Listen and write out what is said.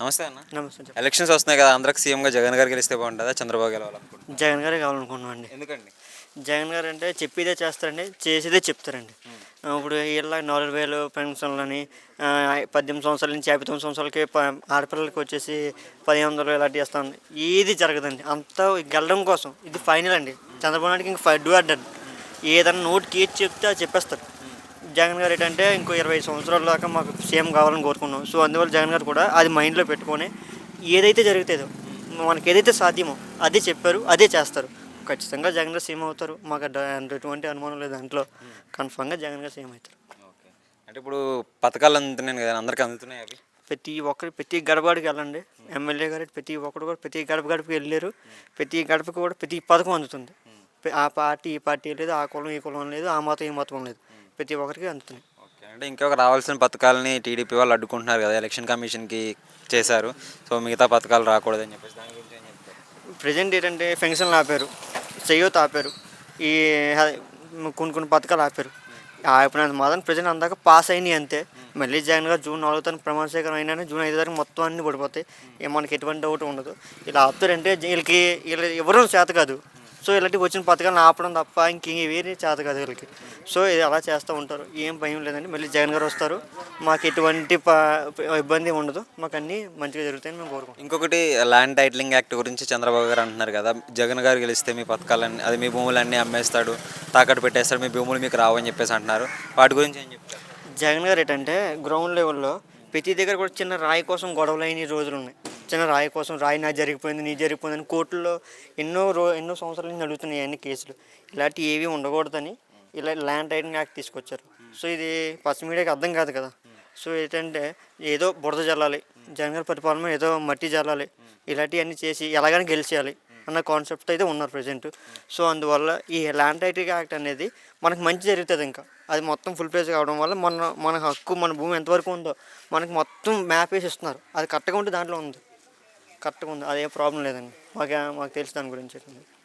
నమస్తే అన్న. నమస్తే చెప్పండి. ఎలక్షన్స్ వస్తున్నాయి కదా, ఆంధ్రాకి సీఎంగా జగన్ గారు గెలిస్తే బాగుంటుందా, చంద్రబాబు గెలవాలనుకుంటున్నాను? జగన్ గారే కావాలనుకుంటున్నాం అండి. ఎందుకండి? జగన్ గారు అంటే చెప్పేదే చేస్తారండి, చేసేదే చెప్తారండి. ఇప్పుడు ఇలా 4,000 పెన్షన్లని 18 సంవత్సరాల నుంచి 59 సంవత్సరాలకి ఆడపిల్లలకి వచ్చేసి 1,500 ఇలాంటివి ఇస్తాను. ఏది జరగదండి, అంతా గెలడం కోసం. ఇది ఫైనల్ అండి. చంద్రబాబు నాయుడుకి ఇంకా డూ ఆర్ డన్. ఏదన్నా నోటికి ఏది చెప్తే అది చెప్పేస్తారు. జగన్ గారు ఏంటంటే ఇంకో 20 సంవత్సరాల దాకా మాకు సీఎం కావాలని కోరుకున్నాం. సో అందువల్ల జగన్ గారు కూడా అది మైండ్లో పెట్టుకొని ఏదైతే జరుగుతుందో మనకి ఏదైతే సాధ్యమో అదే చెప్పారు, అదే చేస్తారు. ఖచ్చితంగా జగన్ గారు సీఎం అవుతారు. మాకు ఎటువంటి అనుమానం లేదు దాంట్లో. కన్ఫామ్గా జగన్ గారు సీఎం అవుతారు. ఓకే. అంటే ఇప్పుడు పథకాలు అందుతున్నాయి కదా, అందరికీ అందుతున్నాయి అవి? ప్రతి ఒక్కరు ప్రతి గడపడికి వెళ్ళండి. ఎమ్మెల్యే గారు ప్రతి ఒక్కరు కూడా ప్రతి గడపకి వెళ్ళారు. ప్రతి గడపకి కూడా ప్రతి పథకం అందుతుంది. ఆ పార్టీ ఈ పార్టీ లేదు, ఆ కులం ఈ కులం లేదు, ఆ మతం ఈ మతం లేదు, ప్రతి ఒక్కరికి అందుతున్నాయి. ఓకే. అంటే ఇంకొక రావాల్సిన పథకాలని టీడీపీ వాళ్ళు అడ్డుకుంటున్నారు కదా, ఎలక్షన్ కమిషన్కి చేశారు. సో మిగతా పథకాలు రాకూడదని చెప్పేసి దాని గురించి ఏం చెప్తారు? ప్రజెంట్ ఏంటంటే పెన్షన్లు ఆపారు, చేయూత ఆపారు, ఈ కొన్ని పథకాలు ఆపారు. ఆపినంత మాత్రం ప్రజెంట్ అందాక పాస్ అయినాయి అంతే. మళ్ళీ జగన్ గారు జూన్ 4వ తారీఖు ప్రమాణ స్వీకారం అయినా జూన్ 5వ తారీఖు మొత్తం అన్నీ పడిపోతాయి. మనకి ఎటువంటి డౌట్ ఉండదు. ఇలా ఆపుతారంటే వీళ్ళు ఎవరూ చేత కాదు. సో ఇలాంటివి వచ్చిన పథకాలను ఆపడం తప్ప వేరే చేత కాదు వీళ్ళకి. సో ఇది అలా చేస్తూ ఉంటారు. ఏం భయం లేదండి. మళ్ళీ జగన్ గారు వస్తారు. మాకు ఎటువంటి ఇబ్బంది ఉండదు. మాకు అన్నీ మంచిగా జరుగుతాయని మేము కోరుకుంటాం. ఇంకొకటి, ల్యాండ్ టైటిలింగ్ యాక్ట్ గురించి చంద్రబాబు గారు అంటున్నారు కదా, జగన్ గారు గెలిస్తే మీ పథకాలన్నీ, అది మీ భూములన్నీ అమ్మేస్తాడు, తాకట్టు పెట్టేస్తాడు, మీ భూములు మీకు రావని చెప్పేసి అంటున్నారు. వాటి గురించి ఏం చెప్తారు? జగన్ గారు ఏంటంటే గ్రౌండ్ లెవెల్లో ప్రతి దగ్గర కూడా చిన్న రాయి కోసం గొడవలు అయిన రోజులు ఉన్నాయి. చిన్న రాయి కోసం, రాయి నా జరిగిపోయింది, నీ జరిగిపోయిందని కోర్టుల్లో ఎన్నో సంవత్సరాల నుంచి నడుగుతున్నాయి అన్ని కేసులు. ఇలాంటివి ఏవి ఉండకూడదని ఇలా ల్యాండ్ టైటిలింగ్ యాక్ట్ తీసుకొచ్చారు. సో ఇది ఫస్ట్ మీడియాకి అర్థం కాదు కదా. సో ఏంటంటే ఏదో బురద జల్లాలి, జగన్ గారి పరిపాలన ఏదో మట్టి జల్లాలి, ఇలాంటివన్నీ చేసి ఎలాగైనా గెలిచేయాలి అన్న కాన్సెప్ట్ అయితే ఉన్నారు ప్రజెంట్. సో అందువల్ల ఈ ల్యాండ్ టైటిలింగ్ యాక్ట్ అనేది మనకు మంచి జరుగుతుంది. ఇంకా అది మొత్తం ఫుల్ ప్లేస్ కావడం వల్ల మన హక్కు, మన భూమి ఎంతవరకు ఉందో మనకి మొత్తం మ్యాప్ వేసి ఇస్తున్నారు. అది కరెక్ట్గా ఉంటే దాంట్లో ఉంది, కరెక్ట్గా ఉంది, అదే ప్రాబ్లం లేదండి. మాకు తెలుసు దాని గురించి.